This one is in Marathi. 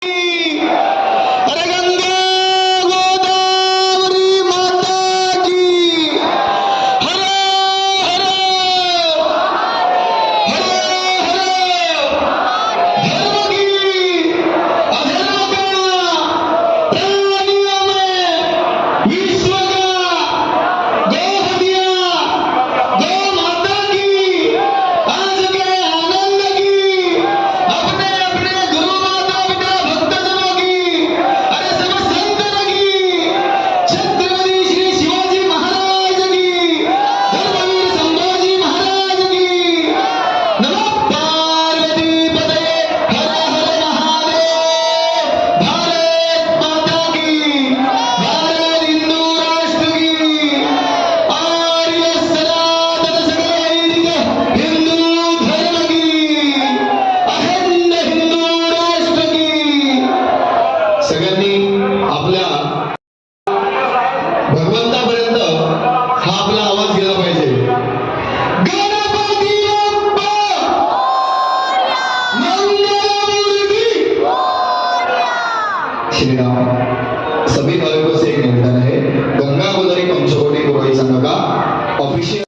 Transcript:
अरे गंगा गोदावरी माता की हर हर हर हर धर्म की अधर्म का प्राणियों में विश्व का गौ हत्या गौ माता की आज के आनंद की अपने अपने गुरु माता पिता भक्तजनों की अरे सब संतों की छत्रपति श्री शिवाजी महाराज की धर्मवीर संभाजी महाराज की नमः पार्वती पते हर हर महादेव भारत माता की भारत हिंदू राष्ट्र की आर्य सनातन सकल वैदिक हिंदू धर्म की अखंड हिंदू राष्ट्र की सगळ्यांनी आपल्या भगवंतापर्यंत हा आपला आवाज गेला पाहिजे। गणपती बाप्पा मंगलमूर्ती श्रीराम। सभी भाविकों से एक निवेदन है, गंगा गोदावरी पंचकोटी पुरोहित संघ का ऑफिशियल